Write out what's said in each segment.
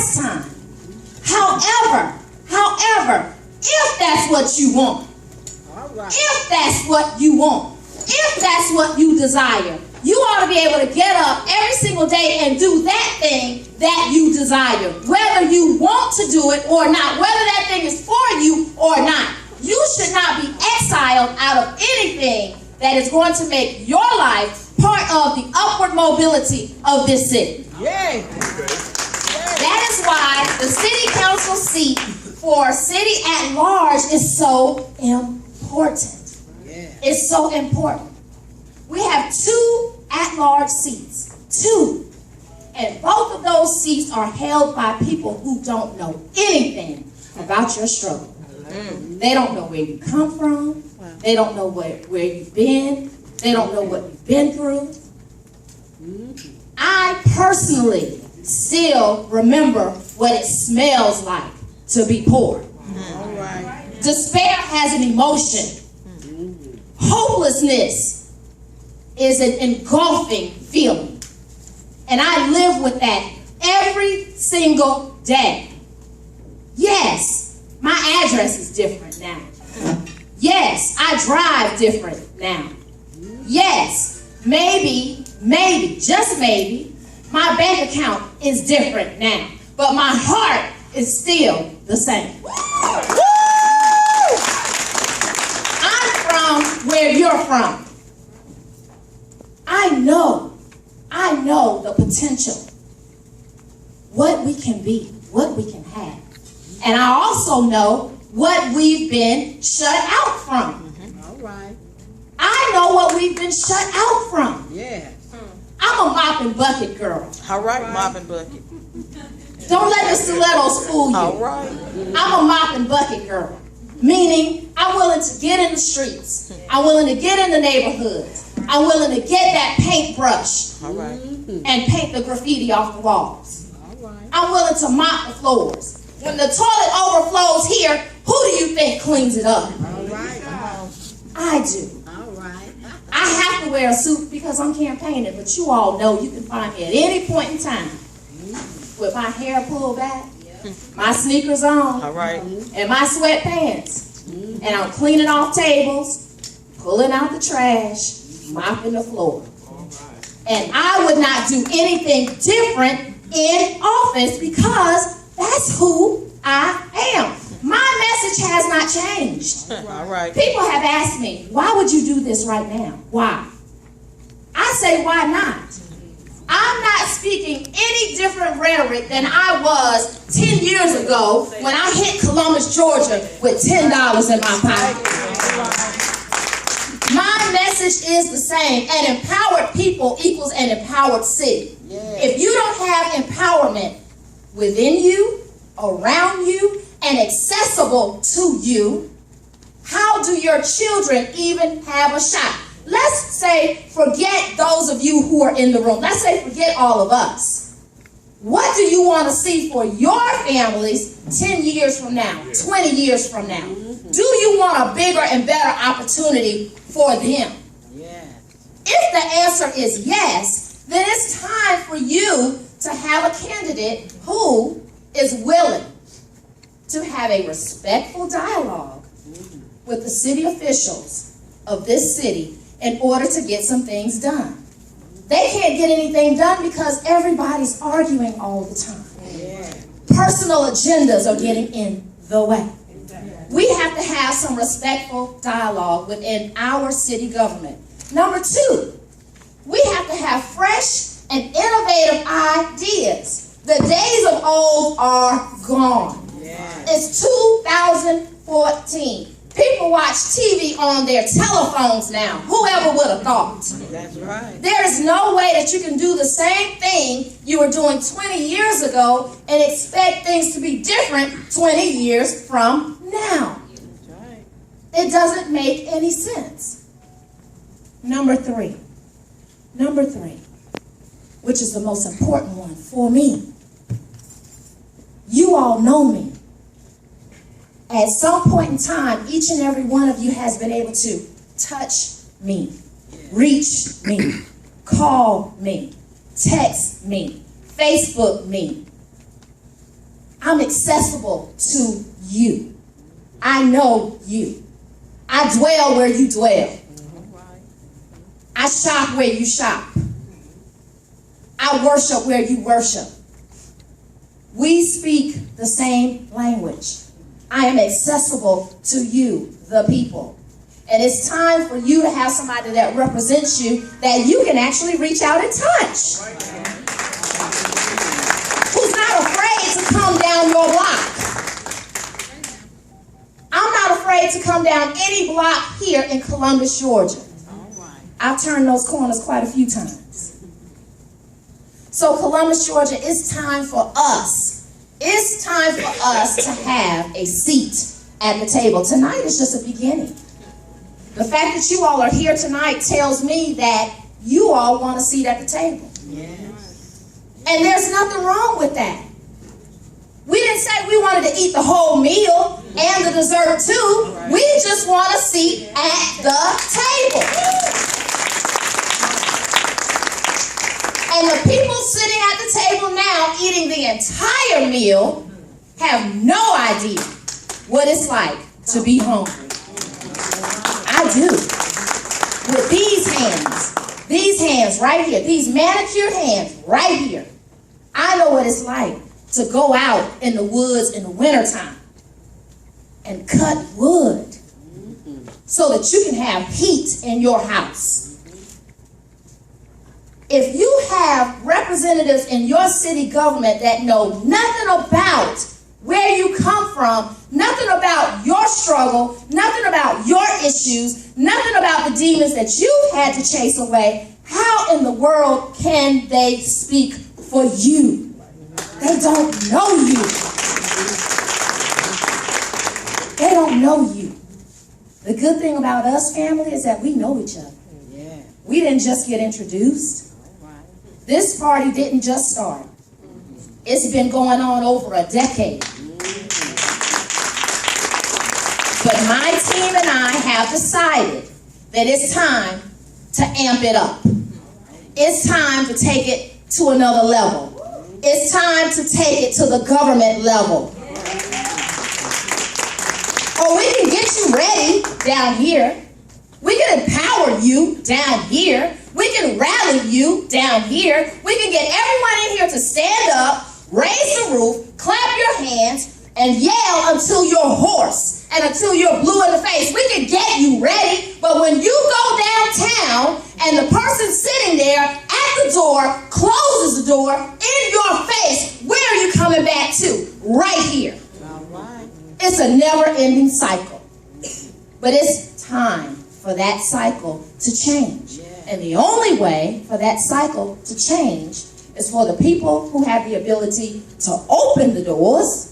pastime. However, if that's what you want, if that's what you want, if that's what you desire, you ought to be able to get up every single day and do that thing that you desire, whether you want to do it or not, whether that thing is for you or not. You should not be exiled out of anything that is going to make your life part of the upward mobility of this city. Yay. That is why the city council seat for city at large is so important. Yeah. It's so important. We have 2 at-large seats. 2. And both of those seats are held by people who don't know anything about your struggle. They don't know where you come from. They don't know where you've been. They don't know what you've been through. I personally still remember what it smells like to be poor. All right. Despair has an emotion. Hopelessness is an engulfing feeling. And I live with that every single day. Yes, my address is different now. Yes, I drive different now. Yes, maybe, just maybe, my bank account is different now. But my heart is still the same. I'm from where you're from. I know the potential, what we can be, what we can have. And I also know what we've been shut out from. All right. I know what we've been shut out from. Yeah. I'm a mop and bucket girl. All right, mop and bucket. Don't let the stilettos fool you. All right. I'm a mop and bucket girl. Meaning, I'm willing to get in the streets. I'm willing to get in the neighborhoods. I'm willing to get that paintbrush and paint the graffiti off the walls. I'm willing to mop the floors. When the toilet overflows here, who do you think cleans it up? All right. I do. All right. I have to wear a suit because I'm campaigning, but you all know you can find me at any point in time with my hair pulled back, my sneakers on, All right. and my sweatpants. And I'm cleaning off tables, pulling out the trash, mopping the floor. And I would not do anything different in office because that's who I am. My message has not changed. All right. People have asked me, why would you do this right now? Why? I say, why not? I'm not speaking any different rhetoric than I was 10 years ago when I hit Columbus, Georgia with $10 in my pocket. My message is the same. An empowered people equals an empowered city. If you don't have empowerment within you, around you, and accessible to you, how do your children even have a shot? Let's say, forget those of you who are in the room. Let's say, forget all of us. What do you want to see for your families 10 years from now, 20 years from now? Do you want a bigger and better opportunity for them? If the answer is yes, then it's time for you to have a candidate who is willing to have a respectful dialogue with the city officials of this city in order to get some things done. They can't get anything done because everybody's arguing all the time. Personal agendas are getting in the way. We have to have some respectful dialogue within our city government. Number 2, we have to have fresh and innovative ideas. The days of old are gone. It's 2014. People watch TV on their telephones now. Whoever would have thought? That's right. There is no way that you can do the same thing you were doing 20 years ago and expect things to be different 20 years from now. That's right. It doesn't make any sense. Number three, which is the most important one for me. You all know me. At some point in time, each and every one of you has been able to touch me, reach me, call me, text me, Facebook me. I'm accessible to you. I know you. I dwell where you dwell. I shop where you shop. I worship where you worship. We speak the same language. I am accessible to you, the people. And it's time for you to have somebody that represents you that you can actually reach out and touch. Who's not afraid to come down your block. I'm not afraid to come down any block here in Columbus, Georgia. I've turned those corners quite a few times. So Columbus, Georgia, it's time for us. It's time for us to have a seat at the table. Tonight is just a beginning. The fact that you all are here tonight tells me that you all want a seat at the table. Yes. And there's nothing wrong with that. We didn't say we wanted to eat the whole meal and the dessert too. Right. We just want a seat at the table. And the people sitting at the table now eating the entire meal have no idea what it's like to be hungry. I do. With these hands right here, these manicured hands right here, I know what it's like to go out in the woods in the wintertime and cut wood so that you can have heat in your house. If you have representatives in your city government that know nothing about where you come from, nothing about your struggle, nothing about your issues, nothing about the demons that you've had to chase away, how in the world can they speak for you? They don't know you. They don't know you. The good thing about us, family, is that we know each other. Yeah. We didn't just get introduced. This party didn't just start. It's been going on over a decade. But my team and I have decided that it's time to amp it up. It's time to take it to another level. It's time to take it to the government level. Or we can get you ready down here. We can empower you down here. We can rally you down here. We can get everyone in here to stand up, raise the roof, clap your hands, and yell until you're hoarse and until you're blue in the face. We can get you ready, but when you go downtown and the person sitting there at the door closes the door in your face, where are you coming back to? Right here. All right. It's a never-ending cycle. But it's time for that cycle to change. And the only way for that cycle to change is for the people who have the ability to open the doors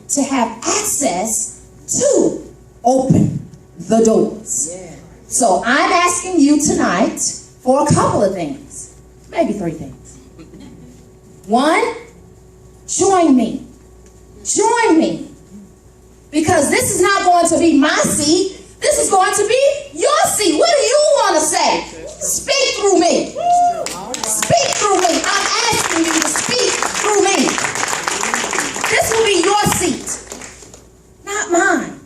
to have access to open the doors. Yeah. So I'm asking you tonight for a couple of things, maybe 3 things. 1, join me. Join me. Because this is not going to be my seat. This is going to be your seat. What do you want to say? Speak through me. Speak through me. I'm asking you to speak through me. This will be your seat, not mine.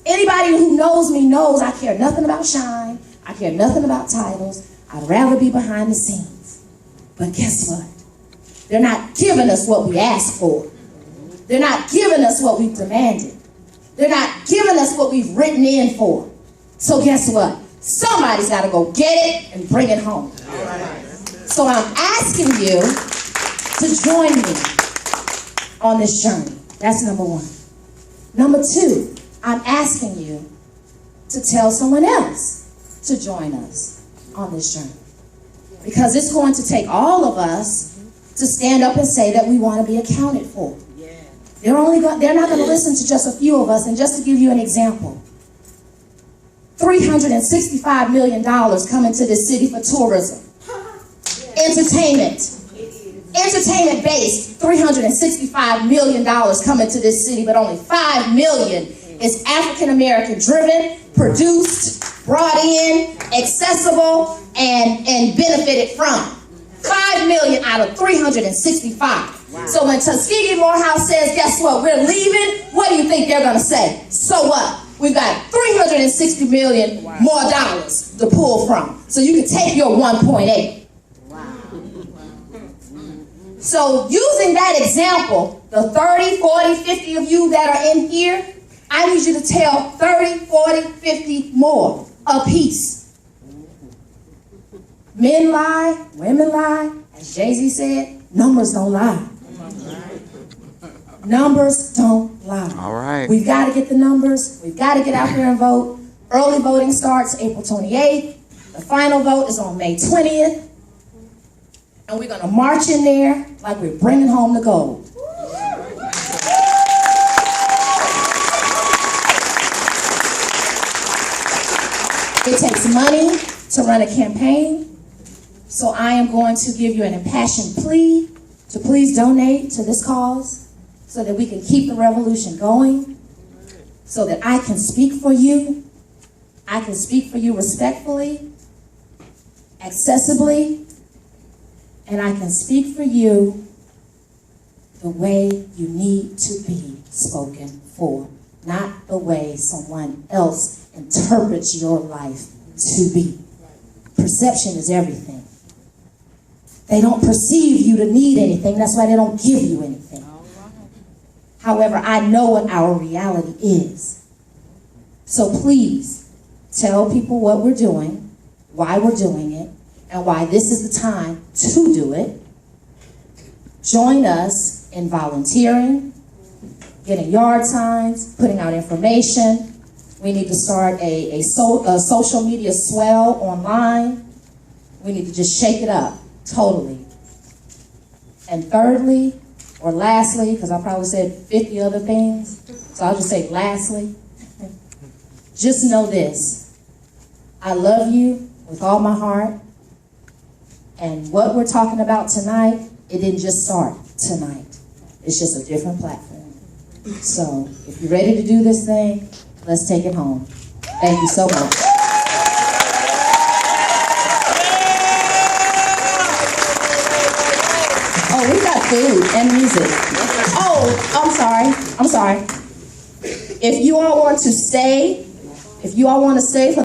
Anybody who knows me knows I care nothing about shine. I care nothing about titles. I'd rather be behind the scenes. But guess what? They're not giving us what we asked for. They're not giving us what we've demanded. They're not giving us what we've written in for. So guess what? Somebody's got to go get it and bring it home. So I'm asking you to join me on this journey. That's number 1. Number 2, I'm asking you to tell someone else to join us on this journey. Because it's going to take all of us to stand up and say that we want to be accounted for. They're not going to listen to just a few of us. And just to give you an example, $365 million coming to this city for tourism. Entertainment-based, $365 million coming to this city, but only $5 million is African-American driven, produced, brought in, accessible, and benefited from. $5 million out of $365. So when Tuskegee Morehouse says, guess what, we're leaving, what do you think they're going to say? So what? We've got $360 million more dollars to pull from. So you can take your 1.8. So using that example, the 30, 40, 50 of you that are in here, I need you to tell 30, 40, 50 more apiece. Men lie, women lie. As Jay-Z said, numbers don't lie. Numbers don't lie. All right. We've got to get the numbers. We've got to get out there and vote. Early voting starts April 28th. The final vote is on May 20th. And we're going to march in there like we're bringing home the gold. It takes money to run a campaign. So I am going to give you an impassioned plea to please donate to this cause so that we can keep the revolution going, so that I can speak for you. I can speak for you respectfully, accessibly, and I can speak for you the way you need to be spoken for, not the way someone else interprets your life to be. Perception is everything. They don't perceive you to need anything. That's why they don't give you anything. However, I know what our reality is. So please tell people what we're doing, why we're doing it, and why this is the time to do it. Join us in volunteering, getting yard signs, putting out information. We need to start a social media swell online. We need to just shake it up totally. And thirdly, or lastly, because I probably said 50 other things, so I'll just say lastly, just know this. I love you with all my heart. And what we're talking about tonight, it didn't just start tonight. It's just a different platform. So if you're ready to do this thing, let's take it home. Thank you so much. Oh, we got food and music. Oh, I'm sorry. If you all want to stay for